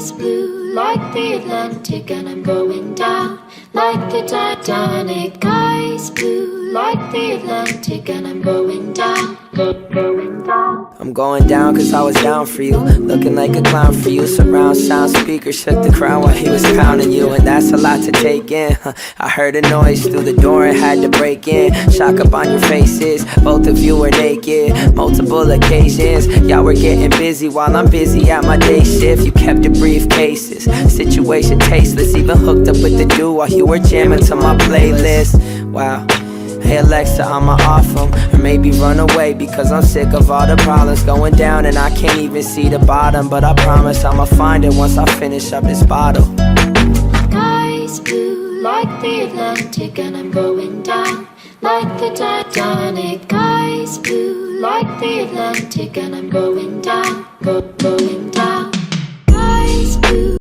Sky's blue like the Atlantic, and I'm going down like the Titanic. Sky's blue like the Atlantic, and I'm going down, going down. I'm going down cause I was down for you, looking like a clown for you. Surround sound speakers shook the crowd while he was pounding you, and that's a lot to take in. I heard a noise through the door and had to break in. Shock up on your faces, both of you were naked. Multiple occasions, y'all were getting busy while I'm busy at my day shift. You kept your briefcases, situation tasteless. Even hooked up with the dude while you were jamming to my playlist. Wow. Hey Alexa, I'ma off them, or maybe run away, because I'm sick of all the problems going down and I can't even see the bottom. But I promise I'ma find it once I finish up this bottle. Sky's blue like the Atlantic, and I'm going down like the Titanic. Sky's blue like the Atlantic, and I'm going down, going down.